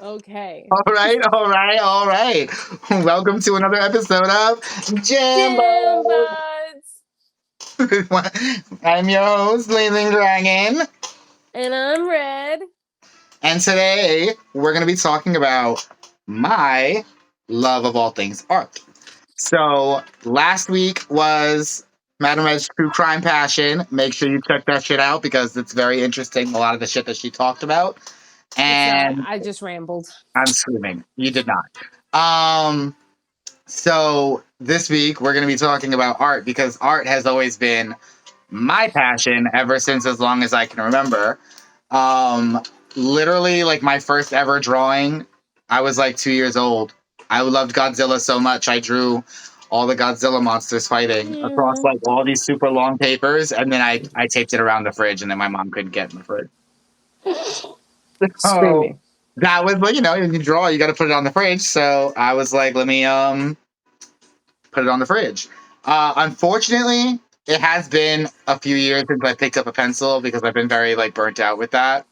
Okay. All right. Welcome to another episode of Jam Jambo. buds. I'm your host, Blazing Dragon, And I'm Red. and today we're going to be talking about my love of all things art. So, last week was Madam Red's True Crime Passion. Make sure you check that shit out because it's very interesting, a lot of the shit that she talked about. It's not. And I just rambled. I'm screaming. You did not. Um, So this week we're going to be talking about art because art has always been my passion ever since as long as I can remember. Um, Literally, like my first ever drawing, I was like 2 years old. I loved Godzilla so much. I drew all the Godzilla monsters fighting across like all these super long papers, and then I taped it around the fridge, and then my mom couldn't get in the fridge. So Screaming. that was like, when you draw, you got to put it on the fridge. So I was like, let me put it on the fridge. Unfortunately, it has been a few years since I picked up a pencil because I've been very like burnt out with that.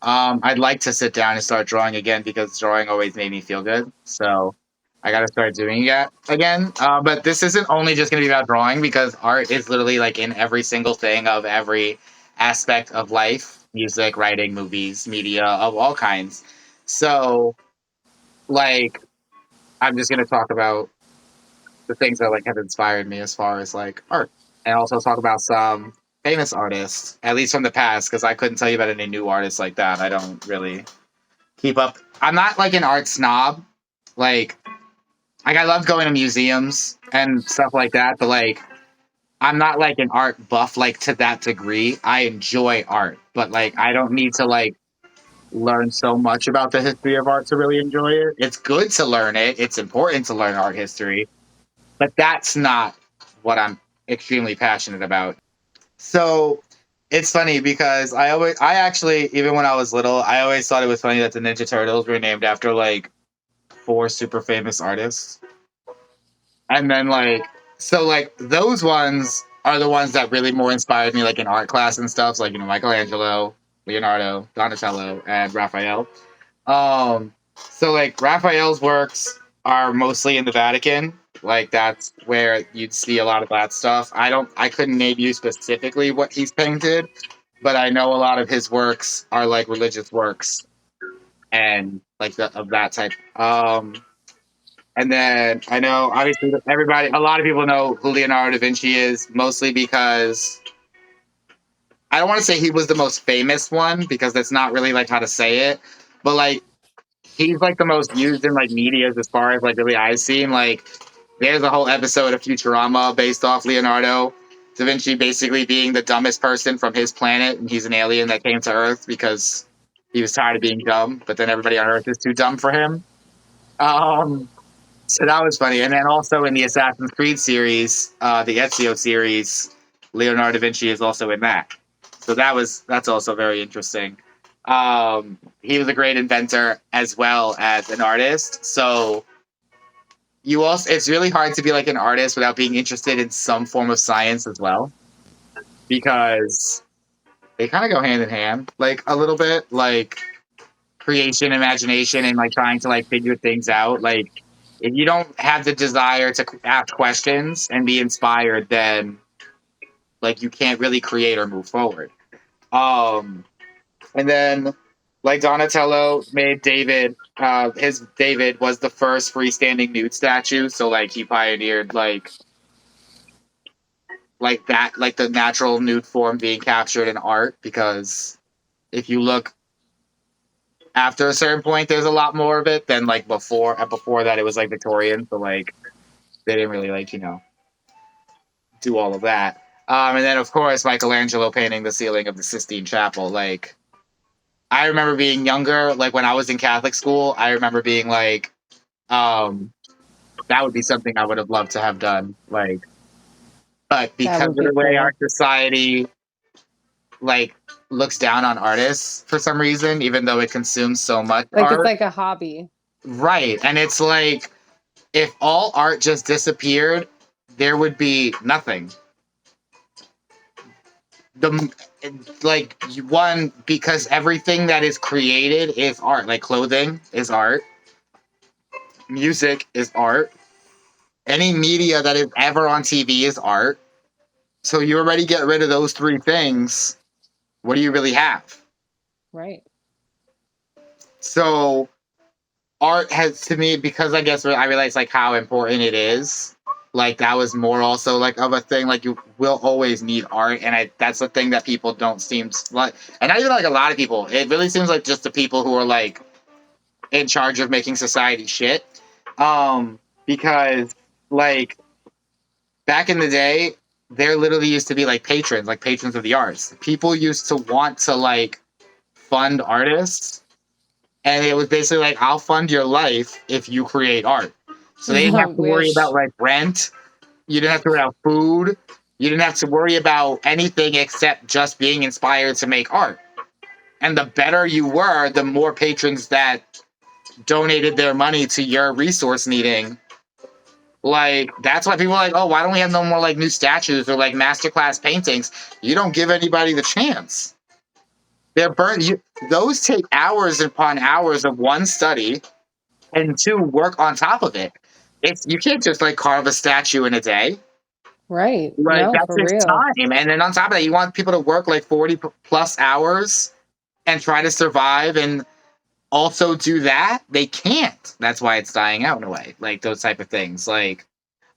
I'd like to sit down and start drawing again because drawing always made me feel good. So I got to start doing it again. But this isn't only just going to be about drawing because art is literally like in every single thing of every aspect of life: music, writing, movies, media of all kinds. So, like, I'm just going to talk about the things that like have inspired me as far as like art, and also talk about some famous artists, at least from the past, because I couldn't tell you about any new artists like that. I don't really keep up. I'm not like an art snob. Like, I love going to museums and stuff like that, but like I'm not like an art buff like to that degree. I enjoy art, but like I don't need to like learn so much about the history of art to really enjoy it. It's good to learn it. It's important to learn art history, but that's not what I'm extremely passionate about. So it's funny because I actually, even when I was little, I always thought it was funny that the Ninja Turtles were named after like four super famous artists. And then like those ones are the ones that really more inspired me, like in art class and stuff. So, like, Michelangelo, Leonardo, Donatello, and Raphael. So like Raphael's works are mostly in the Vatican. Like that's where you'd see a lot of that stuff. I couldn't name you specifically what he's painted, but I know a lot of his works are like religious works and like of that type. And then I know obviously a lot of people know who Leonardo da Vinci is, mostly because I don't want to say he was the most famous one because that's not really like how to say it, but like he's like the most used in like media as far as like really I've seen. Like there's a whole episode of Futurama based off Leonardo da Vinci basically being the dumbest person from his planet, and he's an alien that came to Earth because he was tired of being dumb, but then everybody on Earth is too dumb for him. Um, so that was funny. And then also in the Assassin's Creed series, the Ezio series, Leonardo da Vinci is also in that. So that's also very interesting. He was a great inventor as well as an artist. So it's really hard to be like an artist without being interested in some form of science as well, because they kind of go hand in hand, like a little bit, like creation, imagination, and like trying to like figure things out. Like if you don't have the desire to ask questions and be inspired, then like you can't really create or move forward. Um, and then like Donatello made David. His David was the first freestanding nude statue, so like he pioneered like that, like the natural nude form being captured in art. Because if you look after a certain point, there's a lot more of it than like before. Before that, it was like Victorian, so like they didn't really like do all of that. And then of course Michelangelo painting the ceiling of the Sistine Chapel. Like I remember being younger, like when I was in Catholic school, I remember being like, um, that would be something I would have loved to have done. Like, but That because of would be the way our cool. society like looks down on artists for some reason, even though it consumes so much Like it's art, like a hobby. right? And it's like if all art just disappeared, there would be nothing. the like one, because everything that is created is art. Like clothing is art, music is art, any media that is ever on TV is art. So you already get rid of those three things. What do you really have? Right. So art has, to me, because I guess I realize like how important it is. Like that was more also like of a thing. Like you will always need art, and that's the thing that people don't seem like, and not even like a lot of people. It really seems like just the people who are like in charge of making society shit. Because like back in the day, there literally used to be like patrons of the arts. People used to want to like fund artists, and it was basically like, I'll fund your life if you create art. So they didn't have to worry about Wish. like rent. You didn't have to worry about food. You didn't have to worry about anything except just being inspired to make art. And the better you were, the more patrons that donated their money to your resource needing. Like that's why people are like, oh, why don't we have no more like new statues or like masterclass paintings? You don't give anybody the chance. They're burnt. Those take hours upon hours of one, study, and two, work on top of it. You can't just like carve a statue in a day. Right. Like No, that for takes real. time, and then on top of that, you want people to work like 40 plus hours and try to survive and also do that. They can't. That's why it's dying out in a way. Like those type of things. Like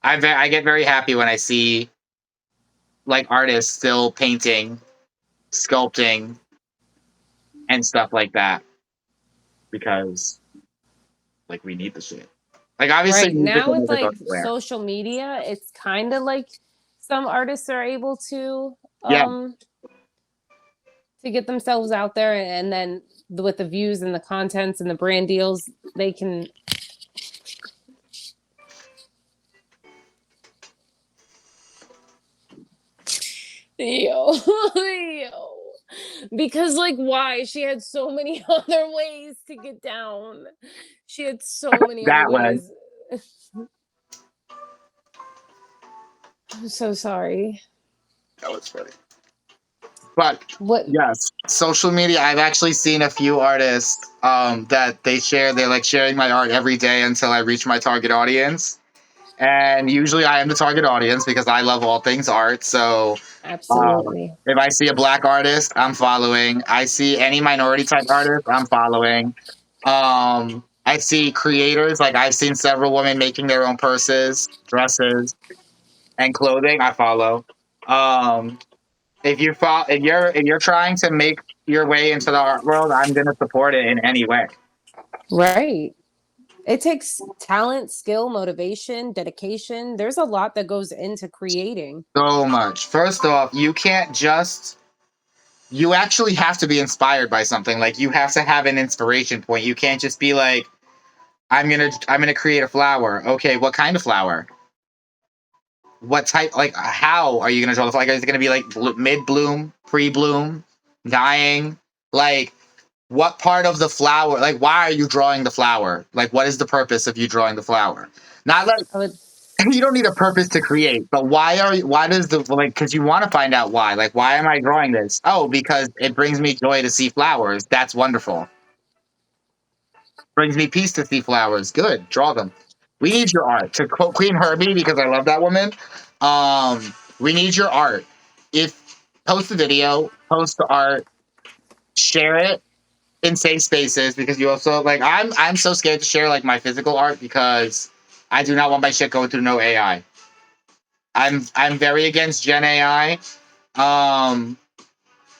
I get very happy when I see like artists still painting, sculpting, and stuff like that, because like we need the shit. Like obviously Right. music Now will with never go like anywhere. social media, it's kind of like some artists are able Yeah. to get themselves out there, and then with the views and the contents and the brand deals, they can. Yo, yo. Because like why? She had so many other ways to get down. She had so many other That way. ways. I'm so sorry. That was funny. But What? yes, social media. I've actually seen a few artists that they're like sharing my art every day until I reach my target audience. And usually I am the target audience because I love all things art. So Absolutely. if I see a black artist, I'm following. I see any minority type artist, I'm following. I see creators, like I've seen several women making their own purses, dresses, and clothing. I follow. Um, if you're trying to make your way into the art world, I'm gonna support it in any way. Right. It takes talent, skill, motivation, dedication. There's a lot that goes into creating. So much. First off, you actually have to be inspired by something. Like you have to have an inspiration point. You can't just be like, I'm gonna create a flower. Okay, what kind of flower? What type? Like, how are you gonna draw the flower? Like, is it gonna be like mid bloom, pre bloom, dying? Like, what part of the flower? Like, why are you drawing the flower? Like, what is the purpose of you drawing the flower? Not like I would, you don't need a purpose to create, but why does the like, because you want to find out why. Like, why am I drawing this? Oh, because it brings me joy to see flowers. That's wonderful. Brings me peace to see flowers. Good, draw them. We need your art. To quote Queen Herbie, because I love that woman. We need your art. If Post the video, post the art, share it in safe spaces, because you also like I'm so scared to share like my physical art because I do not want my shit going through no AI. I'm very against Gen AI,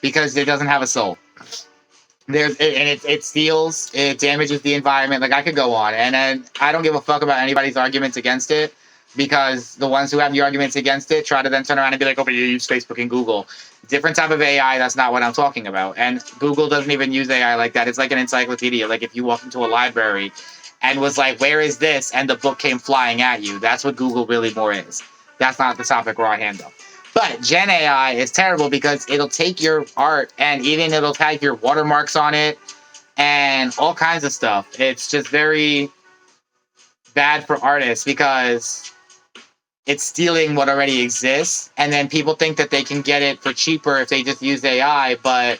because it doesn't have a soul. It steals, it damages the environment. Like I could go on, and then I don't give a fuck about anybody's arguments against it, because the ones who have the arguments against it try to then turn around and be like, oh, but you use Facebook and Google. Different type of AI. That's not what I'm talking about. And Google doesn't even use AI like that. It's like an encyclopedia. Like if you walk into a library and was like, where is this? And the book came flying at you. That's what Google really more is. That's not the topic we're on hand though. But Gen AI is terrible because it'll take your art and even it'll tag your watermarks on it and all kinds of stuff. It's just very bad for artists because it's stealing what already exists, and then people think that they can get it for cheaper if they just use AI. But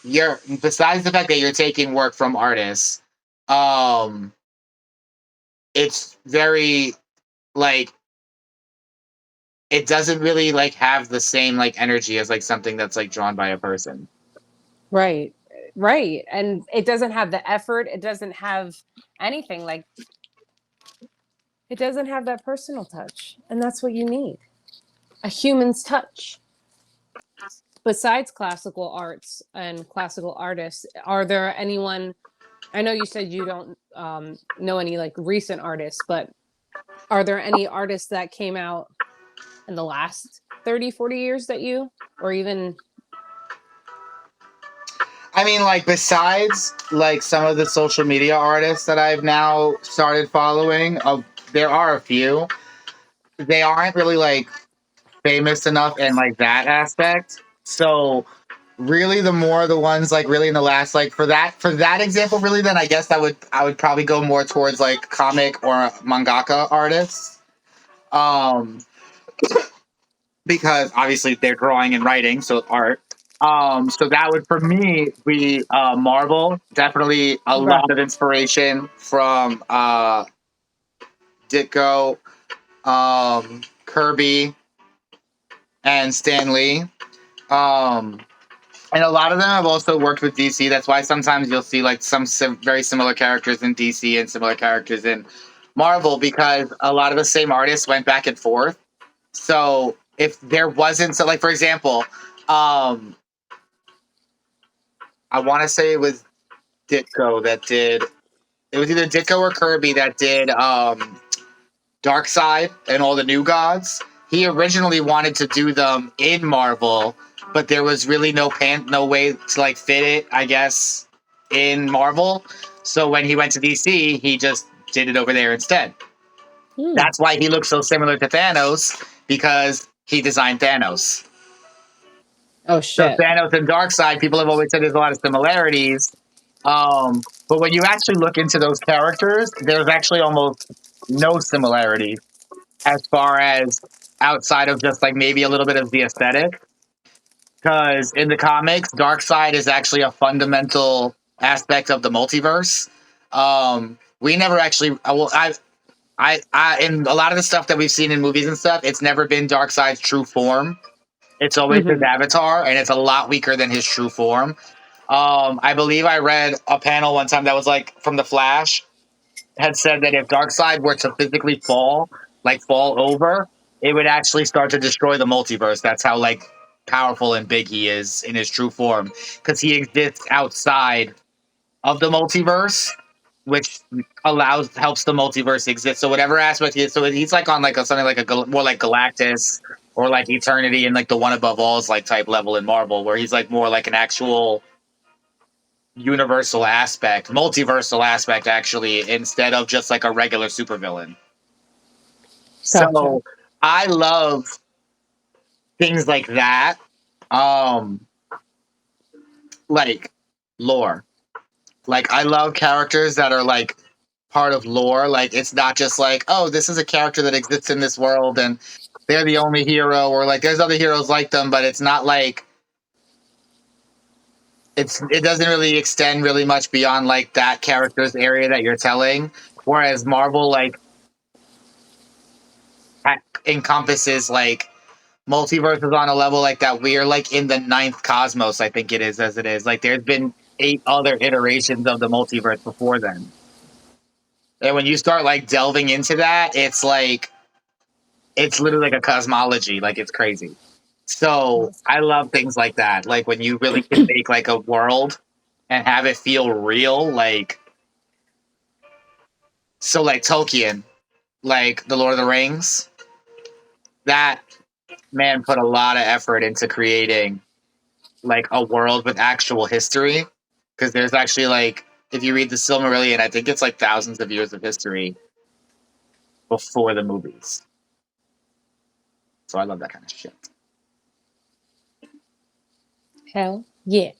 you're besides the fact that you're taking work from artists, um, it's very like it doesn't really like have the same like energy as like something that's like drawn by a person. Right. Right. And it doesn't have the effort. It doesn't have anything. Like, it doesn't have that personal touch. And that's what you need, a human's touch. Besides classical arts and classical artists, are there anyone? I know you said you don't know any like recent artists, but are there any artists that came out in the last 30, 40 years that you, or even, I mean, like besides like some of the social media artists that I've now started following, there are a few. They aren't really like famous enough in like that aspect. So really the more the ones like really in the last like for that example really then I would probably go more towards like comic or mangaka artists. Um because obviously they're drawing and writing, so art. So that would for me be Marvel. Definitely a okay. lot of inspiration from Ditko, Kirby, and Stan Lee. Um, and a lot of them have also worked with DC. That's why sometimes you'll see like some very similar characters in DC and similar characters in Marvel because a lot of the same artists went back and forth. So if there wasn't, so like for example, um, I want to say it was Ditko that did. It was either Ditko or Kirby that did Darkseid and all the New Gods. He originally wanted to do them in Marvel, but there was really no way to like fit it, I guess, in Marvel. So when he went to DC, he just did it over there instead. Hmm. That's why he looks so similar to Thanos because he designed Thanos. Oh So shit. Thanos and Darkseid, people have always said there's a lot of similarities. But when you actually look into those characters, there's actually almost no similarity as far as outside of just like maybe a little bit of the aesthetic. Because in the comics, Darkseid is actually a fundamental aspect of the multiverse. We never actually, well, in a lot of the stuff that we've seen in movies and stuff, it's never been Darkseid's true form. It's always his Hmm. avatar, and it's a lot weaker than his true form. I believe I read a panel one time that was like from The Flash had said that if Darkseid were to physically fall, like fall over, it would actually start to destroy the multiverse. That's how like powerful and big he is in his true form because he exists outside of the multiverse, which helps the multiverse exist. So whatever aspect he is, so he's like on like something like more like Galactus or like Eternity and like the one above all is like type level in Marvel, where he's like more like an actual universal aspect, multiversal aspect, actually, instead of just like a regular supervillain. Gotcha. So I love things like that. Um, like lore. Like I love characters that are like part of lore. Like it's not just like, oh, this is a character that exists in this world and they're the only hero, or like there's other heroes like them, but it's not like it doesn't really extend really much beyond like that character's area that you're telling. Whereas Marvel like encompasses like multiverses on a level like that. We're like in the ninth cosmos, I think it is, as it is. Like there's been 8 other iterations of the multiverse before then. And when you start like delving into that, it's like it's literally like a cosmology. Like it's crazy. So I love things like that. Like when you really can make like a world and have it feel real. Like so like Tolkien, like the Lord of the Rings, that man put a lot of effort into creating like a world with actual history. Because there's actually like if you read the Silmarillion, I think it's like thousands of years of history before the movies. So I love that kind of shit. Hell yeah.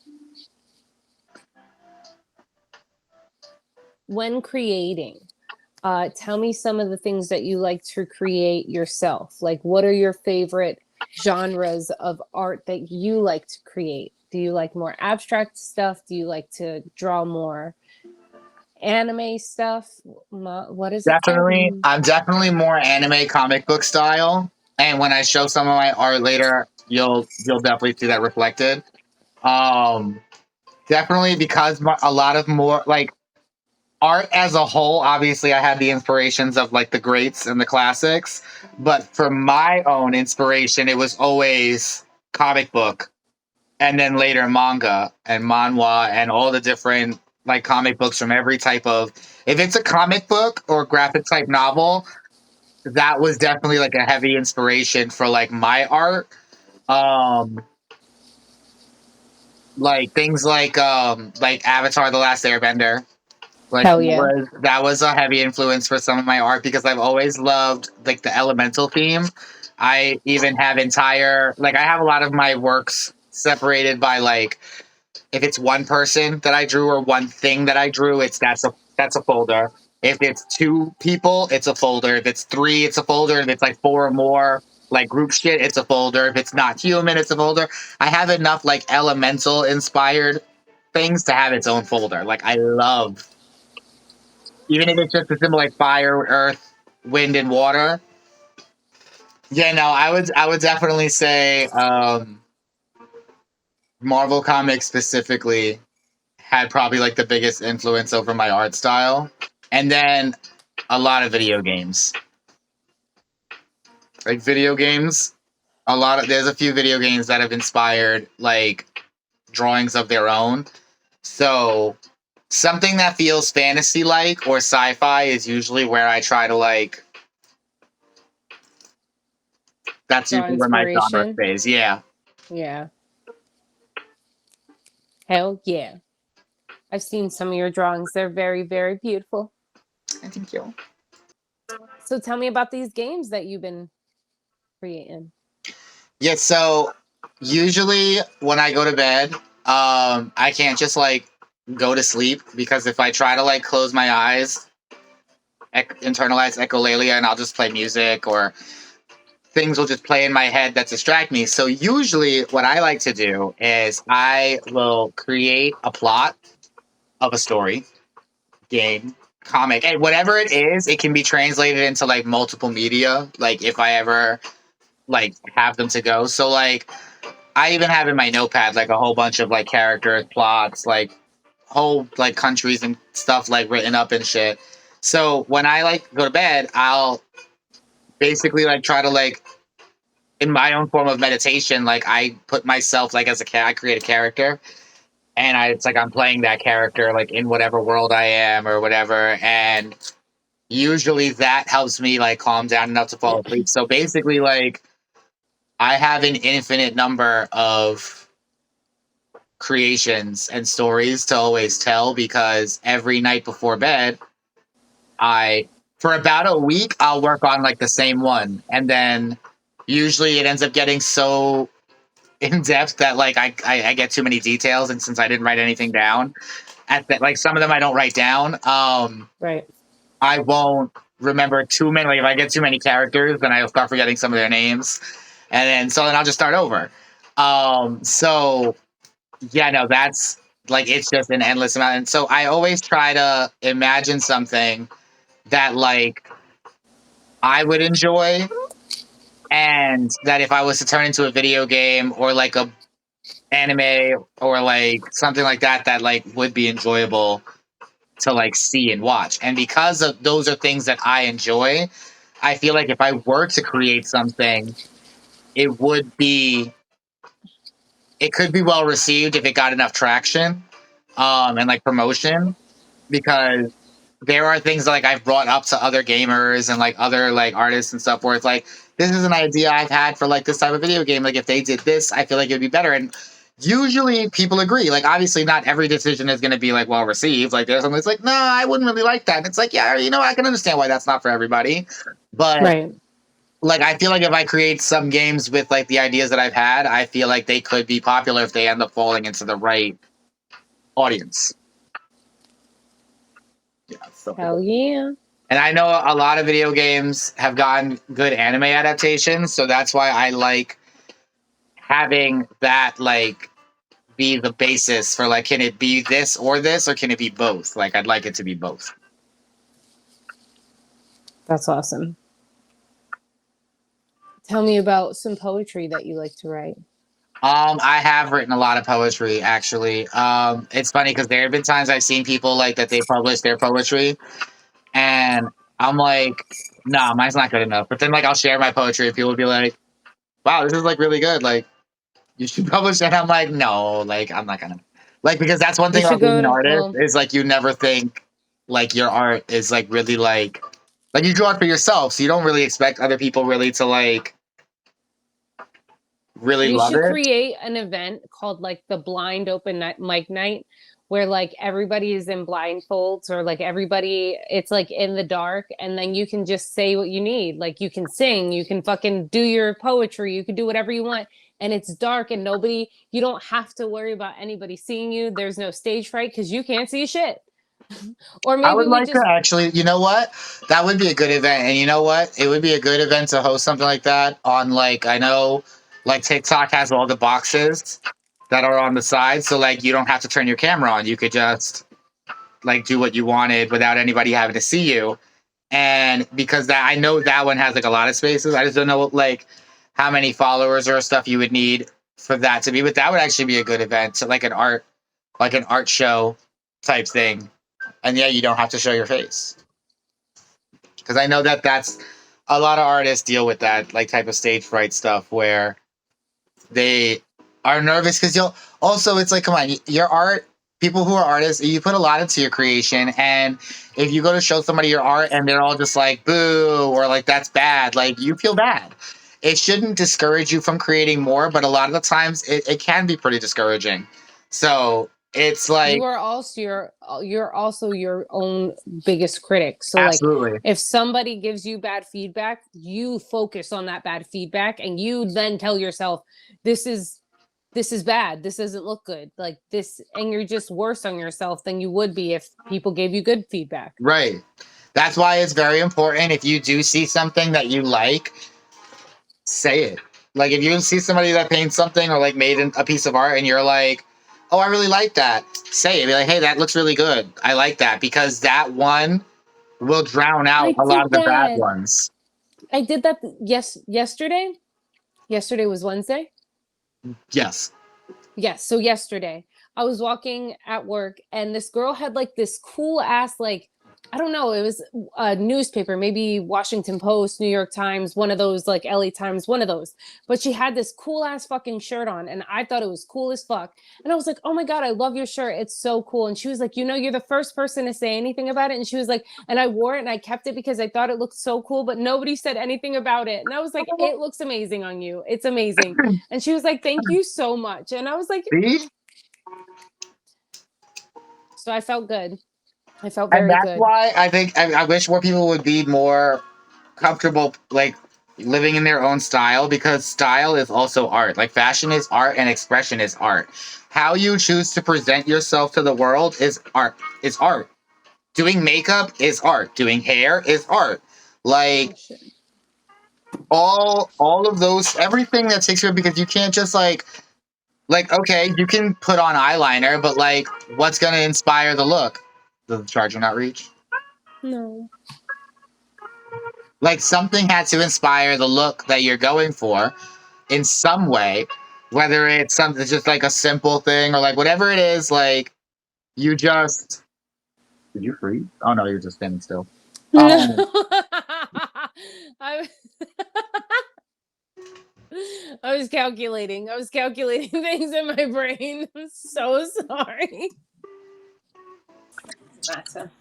When creating, Tell me some of the things that you like to create yourself. Like, what are your favorite genres of art that you like to create? Do you like more abstract stuff? Do you like to draw more anime stuff? What is it called? Definitely, I'm definitely more anime comic book style. And when I show some of my art later, you'll definitely see that reflected. Um, Definitely because a lot of more like art as a whole. Obviously, I had the inspirations of like the greats and the classics, but for my own inspiration, it was always comic book, and then later manga and manhwa and all the different like comic books from every type of. If it's a comic book or graphic type novel, that was definitely like a heavy inspiration for like my art. Um, like things like Avatar: The Last Airbender. Like Hell yeah. that was a heavy influence for some of my art because I've always loved like the elemental theme. I even have entire like I have a lot of my works separated by like if it's one person that I drew or one thing that I drew, it's that's a folder. If it's two people, it's a folder. If it's three, it's a folder. If it's like four or more, like group shit, it's a folder. If it's not human, it's a folder. I have enough like elemental inspired things to have its own folder. Like I love even if it's just a symbol like fire, earth, wind, and water. Yeah, no, I would definitely say Marvel Comics specifically had probably like the biggest influence over my art style. And then a lot of video games. Like video games, there's a few video games that have inspired like drawings of their own. So something that feels fantasy like or sci-fi is usually where I try to like that's Draw usually where my genre inspiration. stays. Yeah. Yeah. Hell yeah. I've seen some of your drawings. They're very, very beautiful. Thank you. So tell me about these games that you've been creating. Yeah, so usually when I go to bed, I can't just like go to sleep because if I try to like close my eyes, internalize echolalia, and I'll just play music or things will just play in my head that distract me. So usually what I like to do is I will create a plot of a story, game, comic, and whatever it is, it can be translated into like multiple media, like if I ever like have them to go. So like I even have in my notepad like a whole bunch of like characters, plots, like whole like countries and stuff like written up and shit. So when I like go to bed, I'll basically like try to like in my own form of meditation, like I put myself like as I create a character and it's like I'm playing that character like in whatever world I am or whatever. And usually that helps me like calm down enough to fall asleep. So basically like I have an infinite number of creations and stories to always tell because every night before bed, I for about a week I'll work on like the same one, and then usually it ends up getting so in depth that like I get too many details, and since I didn't write anything down, at that like some of them I don't write down, Right. I won't remember too many. Like if I get too many characters, then I'll start forgetting some of their names, and then I'll just start over. So yeah, no, that's like it's just an endless amount. And so I always try to imagine something that like I would enjoy and that if I was to turn into a video game or like a anime or like something like that that like would be enjoyable to like see and watch. And because of those are things that I enjoy, I feel like if I were to create something, it would be it could be well received if it got enough traction and like promotion because there are things like I've brought up to other gamers and like other like artists and stuff where it's like this is an idea I've had for like this type of video game. Like if they did this, I feel like it'd be better. And usually people agree. Like obviously not every decision is going to be like well received. Like there's something that's like no, I wouldn't really like that. And it's like yeah, you know I can understand why that's not for everybody, but Right. like I feel like if I create some games with like the ideas that I've had, I feel like they could be popular if they end up falling into the right audience. Yeah. So Hell yeah. And I know a lot of video games have gotten good anime adaptations, so that's why I like having that like be the basis for like, can it be this or this, or can it be both? Like, I'd like it to be both. That's awesome. Tell me about some poetry that you like to write. I have written a lot of poetry actually. It's funny because there have been times I've seen people like that they publish their poetry, and I'm like, no, mine's not good enough. But then like I'll share my poetry, and people will be like, wow, this is like really good. Like, you should publish it. I'm like, no, like I'm not gonna, like, because that's one You thing should about being go an to, artist well, is like you never think like your art is like really like you draw it for yourself, so you don't really expect other people really to like really you love should it. create an event called like the blind open mic night where like everybody is in blindfolds or like everybody it's like in the dark and then you can just say what you need. Like you can sing, you can fucking do your poetry, you can do whatever you want and it's dark and nobody you don't have to worry about anybody seeing you. There's no stage fright because you can't see shit. Or I maybe would we like to just actually, you know what? That would be a good event. And you know what? It would be a good event to host something like that on like, I know like TikTok has all the boxes that are on the side. So like you don't have to turn your camera on. You could just like do what you wanted without anybody having to see you. And because that I know that one has like a lot of spaces. I just don't know like how many followers or stuff you would need for that to be. But that would actually be a good event. So like an art show type thing. And yeah, you don't have to show your face because I know that that's a lot of artists deal with that like type of stage fright stuff where they are nervous because you'll also it's like come on your art people who are artists you put a lot into your creation and if you go to show somebody your art and they're all just like boo or like that's bad like you feel bad. It shouldn't discourage you from creating more, but a lot of the times it can be pretty discouraging. So it's you like are also you're also your own biggest critic. So like absolutely if somebody gives you bad feedback, you focus on that bad feedback and you then tell yourself this is this is bad, this doesn't look good, like this, and you're just worse on yourself than you would be if people gave you good feedback. right. That's why it's very important if you do see something that you like, say it. Like if you see somebody that paints something or like made a piece of art and you're like, "Oh, I really like that." Say it. Be like, "Hey, that looks really good. I like that." Because that one will drown out I a lot did of the bad that. ones. I did that yesterday. Yesterday was Wednesday. Yes. Yes. So yesterday, I was walking at work and this girl had like this cool ass, like, I don't know, it was a newspaper, maybe Washington Post, New York Times, one of those, like LA Times, one of those. But she had this cool ass fucking shirt on and I thought it was cool as fuck. And I was like, oh my God, I love your shirt. It's so cool. And she was like, you know, you're the first person to say anything about it. And she was like, and I wore it and I kept it because I thought it looked so cool, but nobody said anything about it. And I was like, it looks amazing on you. It's amazing. And she was like, thank you so much. And I was like, See? so I felt good. I felt And very that's good. why I think I wish more people would be more comfortable like living in their own style because style is also art. Like fashion is art and expression is art. How you choose to present yourself to the world is art. Is art. Doing makeup is art. Doing hair is art. Oh Like shit. all of those everything that takes care because you can't just like okay, you can put on eyeliner, but like what's gonna inspire the look? Does the charger not reach? No. Like something had to inspire the look that you're going for in some way, whether it's something just like a simple thing or like whatever it is, like you just did you freeze? Oh no, you're just standing still. No. Um I, I was calculating. I was calculating things in my brain. I'm so sorry. Matter.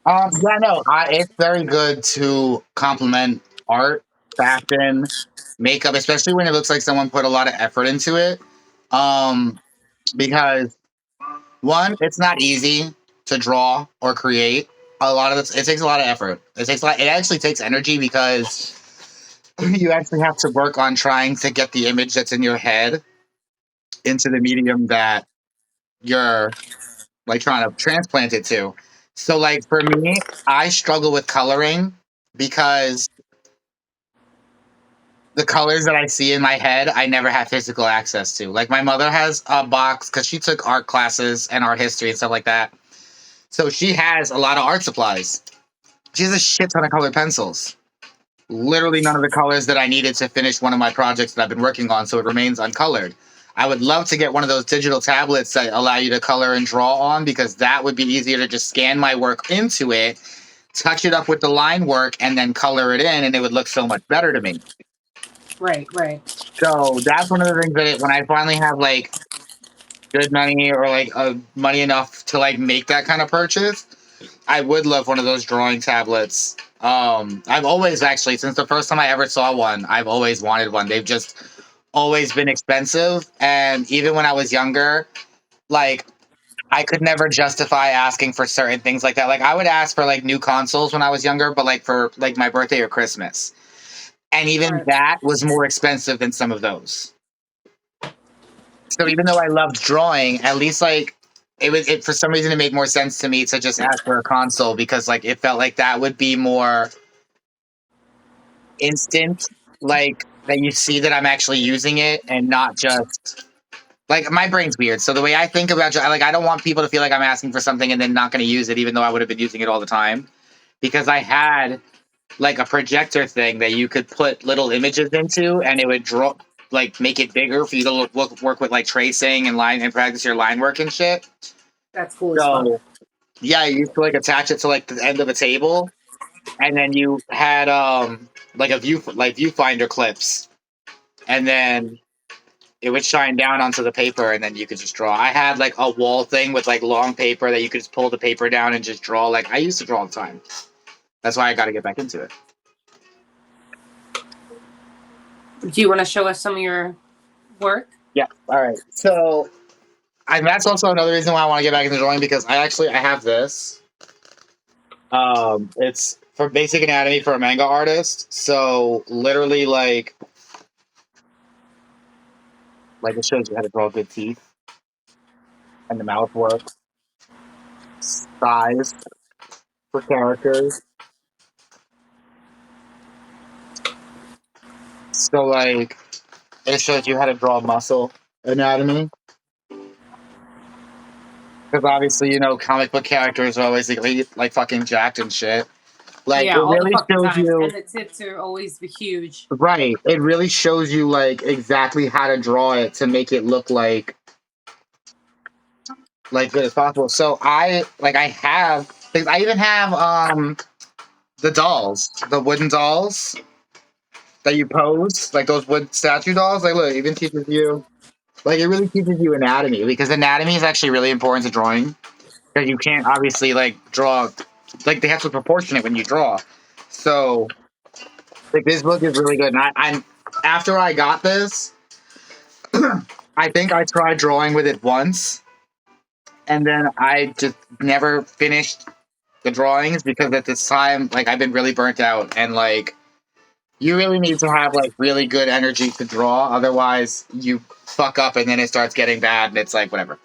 yeah, no, it's very good to compliment art, fashion, makeup, especially when it looks like someone put a lot of effort into it. Um, because one, it's not easy to draw or create. A lot of it takes a lot of effort. It takes a lot. It actually takes energy because you actually have to work on trying to get the image that's in your head into the medium that you're like trying to transplant it to. So, like, for me, I struggle with coloring because the colors that I see in my head, I never have physical access to. Like, my mother has a box because she took art classes and art history and stuff like that. So, she has a lot of art supplies. She has a shit ton of colored pencils. Literally none of the colors that I needed to finish one of my projects that I've been working on, so it remains uncolored. I would love to get one of those digital tablets that allow you to color and draw on, because that would be easier to just scan my work into it, touch it up with the line work, and then color it in, and it would look so much better to me. Right, right. So that's one of the things that when I finally have like good money or like money enough to like make that kind of purchase, I would love one of those drawing tablets. I've always actually, since the first time I ever saw one, I've always wanted one. They've just always been expensive, and even when I was younger, like I could never justify asking for certain things like that. Like I would ask for like new consoles when I was younger, but like for like my birthday or Christmas, and even Right. that was more expensive than some of those. So even though I loved drawing, at least like it for some reason it made more sense to me to just ask for a console, because like it felt like that would be more instant, like that you see that I'm actually using it and not just like my brain's weird. So the way I think about like I don't want people to feel like I'm asking for something and then not going to use it, even though I would have been using it all the time, because I had like a projector thing that you could put little images into and it would draw like make it bigger for you to work with like tracing and line and practice your line work and shit. That's cool as fuck. So yeah, you used to like attach it to like the end of a table, and then you had like a viewfinder clips, and then it would shine down onto the paper, and then you could just draw. I had like a wall thing with like long paper that you could just pull the paper down and just draw. Like I used to draw all the time. That's why I got to get back into it. Do you want to show us some of your work? Yeah. All right. So, and that's also another reason why I want to get back into drawing, because I have this. It's for basic anatomy for a manga artist. So literally, like it shows you how to draw good teeth and the mouth work, size for characters. So like it shows you how to draw muscle anatomy. Because obviously, you know, comic book characters are always like fucking jacked and shit. Like Yeah, it all the really fucking shows time. you, And the tits are always huge. right. It really shows you like exactly how to draw it to make it look like good as possible. So I have things. I even have the dolls, the wooden dolls that you pose, like those wood statue dolls. Like look, it even teaches you, like it really teaches you anatomy, because anatomy is actually really important to drawing. Because you can't obviously like draw, like they have to proportion it when you draw. So like this book is really good. And I'm after I got this, I think I tried drawing with it once, and then I just never finished the drawings, because at this time, like I've been really burnt out, and like you really need to have like really good energy to draw, otherwise you fuck up and then it starts getting bad and it's like whatever.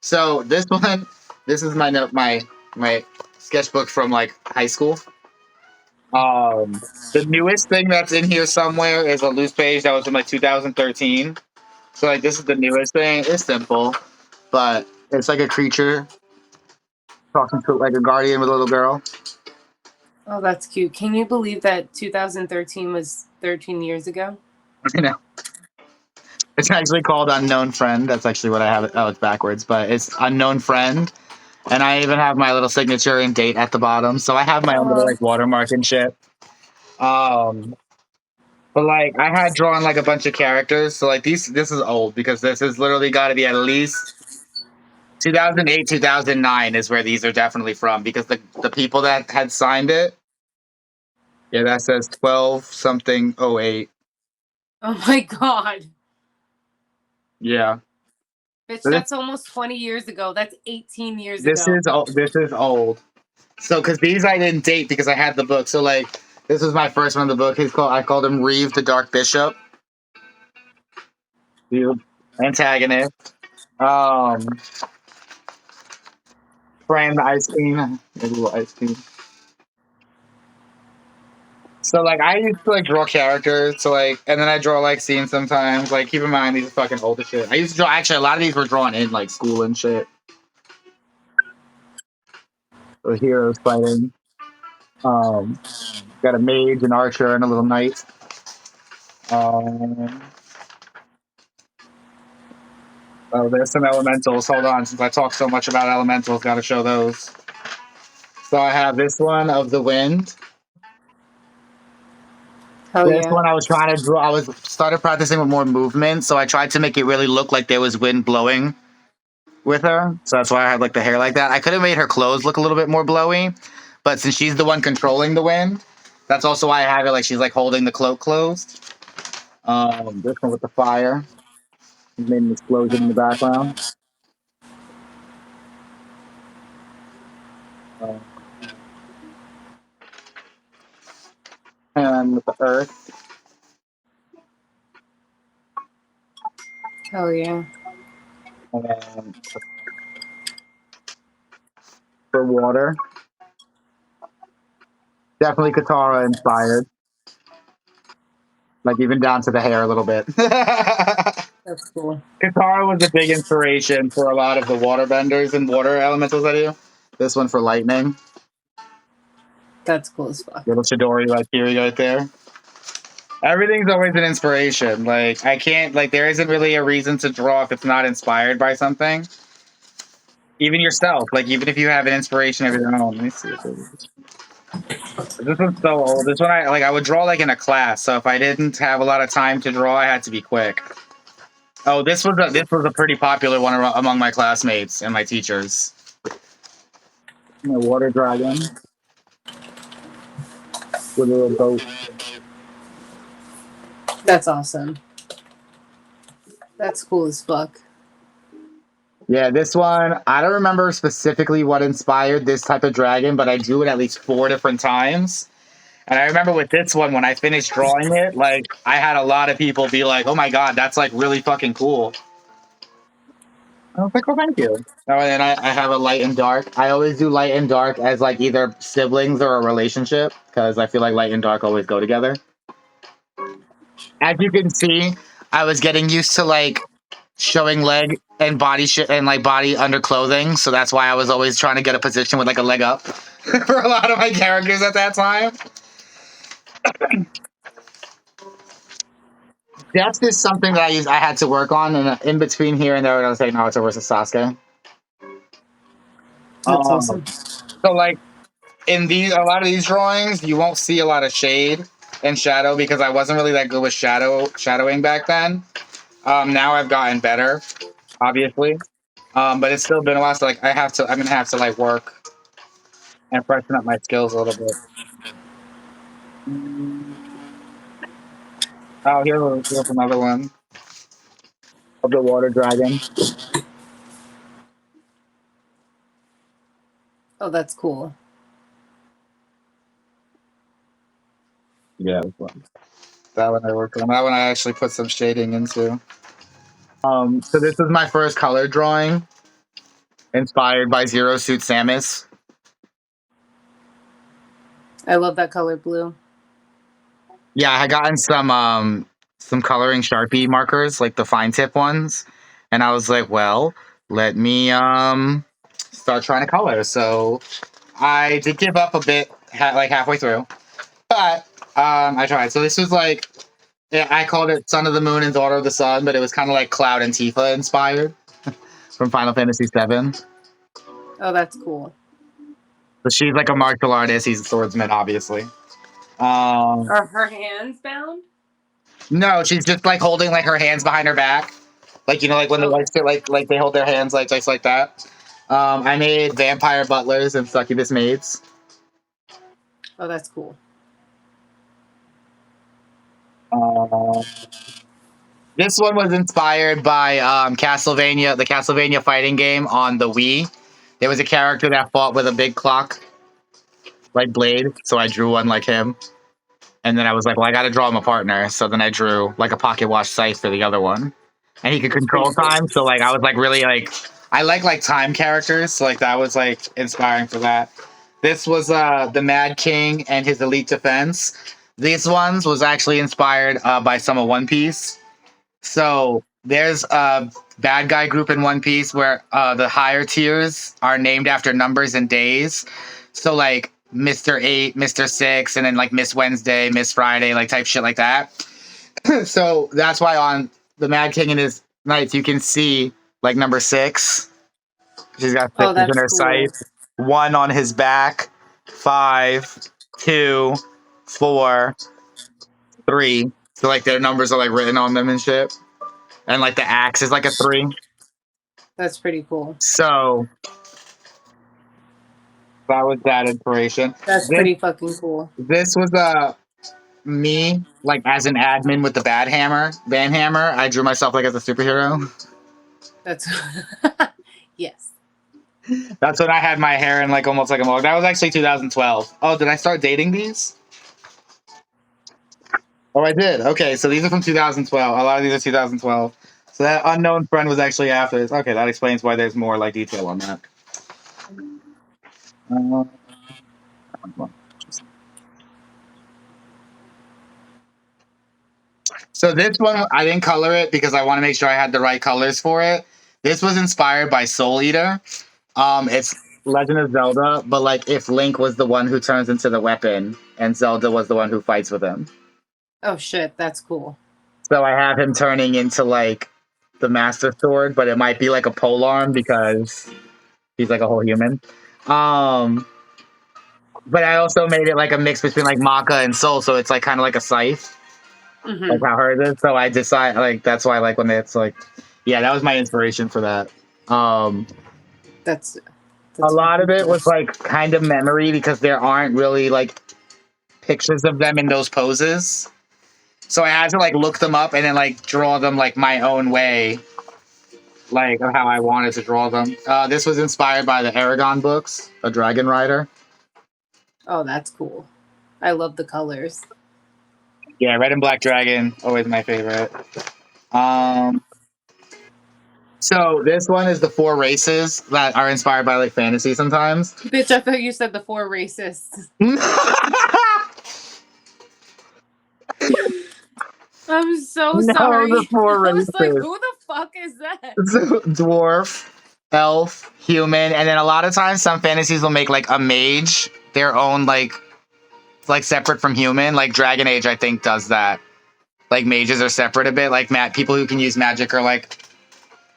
So this one, this is my sketchbook from like high school. The newest thing that's in here somewhere is a loose page that was from like 2013. So like this is the newest thing. It's simple, but it's like a creature talking to like a guardian with a little girl. Oh, that's cute. Can you believe that 2013 was 13 years ago? You know, it's actually called Unknown Friend. That's actually what I have. Oh, it's backwards, but it's Unknown Friend. And I even have my little signature and date at the bottom. So I have my own little like watermark and shit. Um, but like I had drawn like a bunch of characters. So like this is old, because this has literally got to be at least 2008, 2009 is where these are definitely from, because the people that had signed it, yeah, that says 12 something 08. Oh my God. Yeah. Bitch, So that's almost 20 years ago. That's 18 years this ago. is this is old. So, because these I didn't date because I had the book. So, like, this was my first one in the book. I called him Reeve the Dark Bishop, the antagonist. Um, Fran the ice queen. The little ice queen. So like I used to like draw characters, so like and then I draw like scenes sometimes. Like keep in mind these are fucking older shit. I used to draw actually a lot of these were drawn in like school and shit. The heroes fighting. Um got a mage, an archer, and a little knight. Um oh there's some elementals. Hold on, since I talk so much about elementals, gotta show those. So I have this one of the wind. Hell This yeah. one I was trying to draw. I was started practicing with more movement, so I tried to make it really look like there was wind blowing with her. So that's why I had like the hair like that. I could have made her clothes look a little bit more blowy, but since she's the one controlling the wind, that's also why I have it like she's like holding the cloak closed. This one with the fire. Made an explosion in the background. Uh, and with the earth. Hell yeah. And for water. Definitely Katara inspired. Like even down to the hair a little bit. That's cool. Katara was a big inspiration for a lot of the water benders and water elementals I do. This one for lightning. That's cool as fuck. Little Chidori like here right there. Everything's always an inspiration. Like I can't like there isn't really a reason to draw if it's not inspired by something. Even yourself, like even if you have an inspiration of your own. Let me see. This one's so old. This one I would draw like in a class. So if I didn't have a lot of time to draw, I had to be quick. Oh, this was a pretty popular one among my classmates and my teachers. My water dragon with a little boat. That's awesome. That's cool as fuck. Yeah, this one, I don't remember specifically what inspired this type of dragon, but I drew it at least 4 different times. And I remember with this one, when I finished drawing it, like, I had a lot of people be like, oh my god, that's, like, really fucking cool. I was like, oh, thank you. Oh, and then I have a light and dark. I always do light and dark as, like, either siblings or a relationship, because I feel like light and dark always go together. As you can see, I was getting used to, like, showing leg and body and like body under clothing, so that's why I was always trying to get a position with like a leg up for a lot of my characters at that time. That's just something that I had to work on, and in between here and there, I was like Naruto versus Sasuke. That's awesome. So like in a lot of these drawings, you won't see a lot of shade and shadow because I wasn't really that good with shadowing back then. Now I've gotten better, obviously. But it's still been a while, so like I'm gonna have to like work and freshen up my skills a little bit. Oh, here's another one of the water dragon. Oh, that's cool. Yeah, that one I worked on. That one I actually put some shading into. So this is my first color drawing, inspired by Zero Suit Samus. I love that color blue. Yeah, I had gotten some coloring Sharpie markers, like the fine tip ones, and I was like, well, let me start trying to color. So I did give up a bit, like halfway through, but I tried. So this was like, yeah, I called it Son of the Moon and Daughter of the Sun, but it was kind of like Cloud and Tifa inspired from Final Fantasy VII. Oh, that's cool. So she's like a martial artist. He's a swordsman, obviously. Are her hands bound? No, she's just like holding like her hands behind her back, like like when the whites sit like they hold their hands like just like that. I made vampire butlers and succubus maids. Oh, that's cool. This one was inspired by Castlevania, the Castlevania fighting game on the Wii. There was a character that fought with a big clock, like blade, so I drew one like him. And then I was like, well, I got to draw him a partner. So then I drew like a pocket watch scythe for the other one. And he could control time. So like I was like really like I like time characters, so like that was like inspiring for that. This was the Mad King and his elite defense. These ones was actually inspired by some of One Piece. So there's a bad guy group in One Piece where the higher tiers are named after numbers and days. So like Mr. 8, Mr. 6, and then like Miss Wednesday, Miss Friday, like type shit like that. So that's why on the Mad King and his knights you can see like number 6. She's got Oh, sixes in that's her cool. sights. 1 on his back. 5, 2, 4, 3. So like their numbers are like written on them and shit. And like the axe is like a 3. That's pretty cool. So that was that inspiration. That's This pretty fucking cool. this was me like as an admin with the band hammer. I drew myself like as a superhero. That's yes. That's when I had my hair in like almost like a mohawk. That was actually 2012. Oh, did I start dating these? Oh, I did. Okay, so these are from 2012. A lot of these are 2012. So that unknown friend was actually after this. Okay, that explains why there's more like detail on that. Uh, so this one I didn't color it because I want to make sure I had the right colors for it. This was inspired by Soul Eater. It's Legend of Zelda, but like if Link was the one who turns into the weapon and Zelda was the one who fights with him. Oh shit, that's cool. So I have him turning into like the Master Sword, but it might be like a polearm because he's like a whole human. Um, but I also made it like a mix between like Maka and Soul, so it's like kind of like a scythe, like how hers is. So I decide like that's why like when it's like, yeah, that was my inspiration for that. That's A lot of it cool. was like kind of memory because there aren't really like pictures of them in those poses. So I had to like look them up and then like draw them like my own way, like of how I wanted to draw them. This was inspired by the Aragon books, A Dragon Rider. Oh, that's cool. I love the colors. Yeah, Red and Black Dragon, always my favorite. Um, so this one is the 4 races that are inspired by like fantasy sometimes. Bitch, I thought you said the 4 racists. I'm so No, sorry. the 4 I was like, races. who the fuck is that? Dwarf, elf, human, and then a lot of times some fantasies will make like a mage their own like separate from human. Like Dragon Age, I think does that. Like mages are separate a bit. Like people who can use magic are like,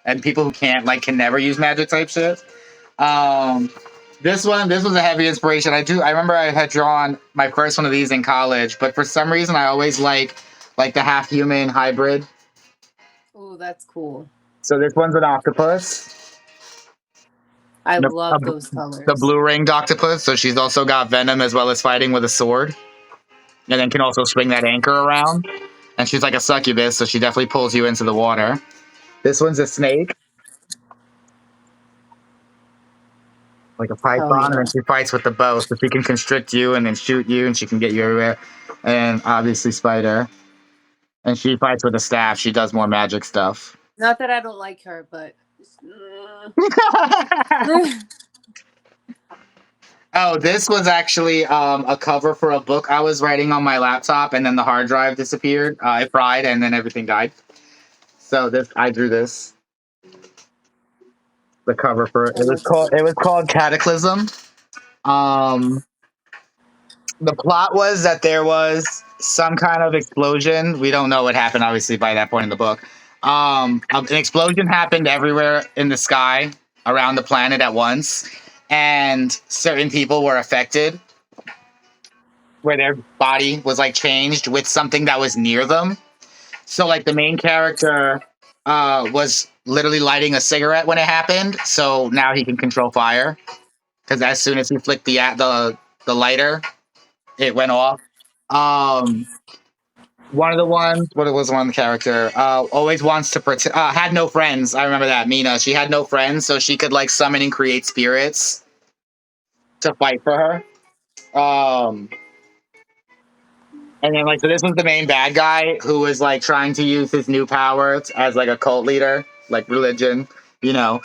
and people who can't like can never use magic type shit. Um, this was a heavy inspiration. I remember I had drawn my first one of these in college, but for some reason I always like the half human hybrid. Oh, that's cool. So this one's an octopus. I The, love those colors. the blue ringed octopus. So she's also got venom as well as fighting with a sword, and then can also swing that anchor around. And she's like a succubus, so she definitely pulls you into the water. This one's a snake, like a python, and then she fights with the bow, so she can constrict you and then shoot you, and she can get you everywhere. And obviously spider, and she fights with a staff. She does more magic stuff. Not that I don't like her, but Oh, this was actually a cover for a book I was writing on my laptop, and then the hard drive disappeared. It fried, and then everything died. So I drew this. The cover for it. It was called Cataclysm. The plot was that there was some kind of explosion. We don't know what happened, obviously, by that point in the book. An explosion happened everywhere in the sky around the planet at once, and certain people were affected, where their body was like changed with something that was near them. So, like the main character was literally lighting a cigarette when it happened. So now he can control fire because as soon as he flicked the lighter, it went off. One of the ones, what was one character? Always wants to protect. Had no friends. I remember that Mina. She had no friends, so she could like summon and create spirits to fight for her. And then like so, this was the main bad guy who was like trying to use his new power as like a cult leader, like religion, you know.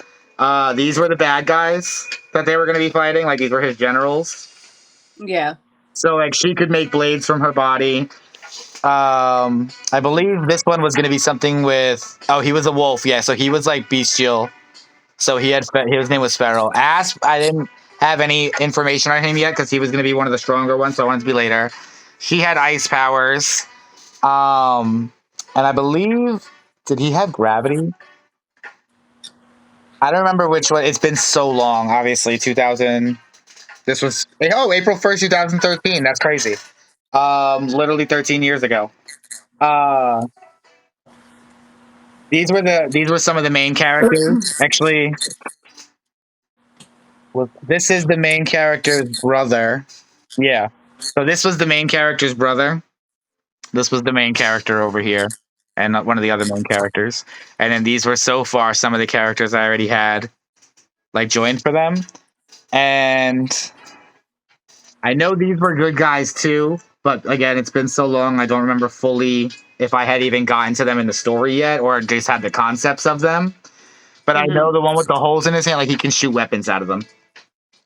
These were the bad guys that they were going to be fighting. Like these were his generals. Yeah. So like she could make blades from her body. I believe this one was going to be something with. Oh, he was a wolf. Yeah, so he was like bestial. So he had his name was Feral. Asp, I didn't have any information on him yet because he was going to be one of the stronger ones. So I wanted to be later. She had ice powers. And I believe did he have gravity? I don't remember which one. It's been so long. Obviously, 2000. This was April 1st, 2013. That's crazy. Literally 13 years ago. Uh, these were some of the main characters. Actually, well, this is the main character's brother. Yeah. So this was the main character's brother. This was the main character over here, and one of the other main characters. And then these were so far some of the characters I already had like joined for them. And I know these were good guys too, but again, it's been so long I don't remember fully if I had even gotten to them in the story yet or just had the concepts of them. But I know the one with the holes in his hand, like he can shoot weapons out of them.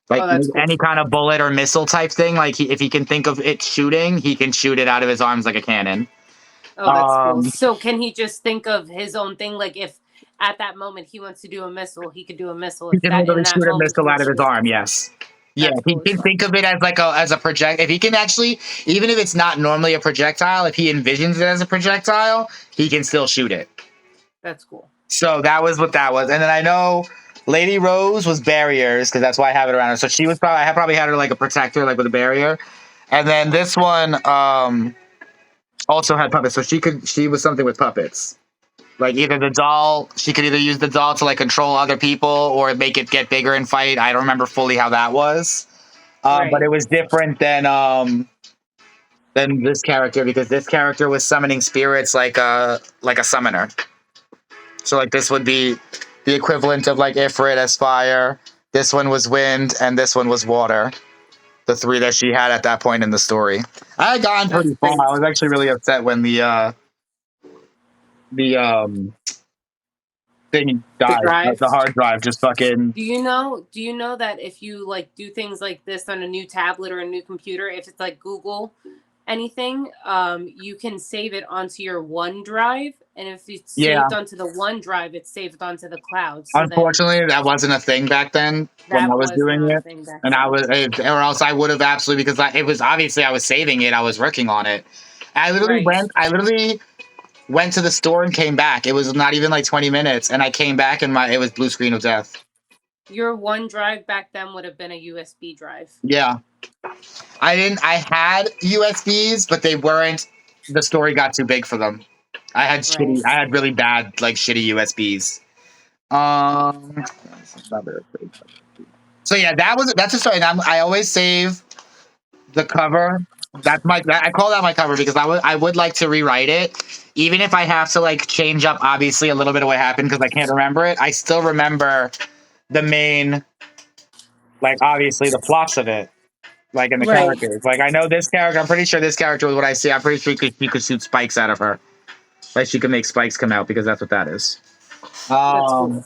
Like Oh, that's cool. any kind of bullet or missile type thing, like if he can think of it shooting, he can shoot it out of his arms like a cannon. Oh, that's cool. So can he just think of his own thing? Like if at that moment he wants to do a missile, he could do a missile. He If can that in literally that shoot a moment he missile out wants of to his do arm. something. Yes. Yeah, That's he cool as can fuck. think of it as like as a project. If he can actually, even if it's not normally a projectile, if he envisions it as a projectile, he can still shoot it. That's cool. So that was what that was. And then I know Lady Rose was barriers because that's why I have it around her. So she was probably had her like a protector, like with a barrier. And then this one also had puppets. So she was something with puppets. Like either the doll, she could either use the doll to like control other people or make it get bigger and fight. I don't remember fully how that was. But it Right. was different than this character because this character was summoning spirits like a summoner. So like this would be the equivalent of like Ifrit as fire. This one was wind, and this one was water. The three that she had at that point in the story. I had gotten That's pretty far. crazy. I was actually really upset when the thing The died. drive. The hard drive just fucking. Do you know that if you like do things like this on a new tablet or a new computer, if it's like Google anything, you can save it onto your OneDrive, and if it's Yeah. saved onto the OneDrive, it's saved onto the cloud. So then Unfortunately, that wasn't a thing back then when I that was was doing not a it. thing back And then. or else I would have absolutely because it was obviously I was saving it. I was working on it. I literally Right. went to the store and came back. It was not even like 20 minutes, and I came back and it was blue screen of death. Your OneDrive back then would have been a USB drive. Yeah, I had USBs, but they weren't. The story got too big for them. I had really bad like shitty USBs. So yeah, that's a story. And I always save the cover. I call that my cover because I would like to rewrite it, even if I have to like change up obviously a little bit of what happened because I can't remember it. I still remember the main, like obviously the plots of it, like in the Right. characters. Like I know this character. I'm pretty sure this character was what I see. I'm pretty sure you could shoot spikes out of her. Like she could make spikes come out because that's what that is. That's cool.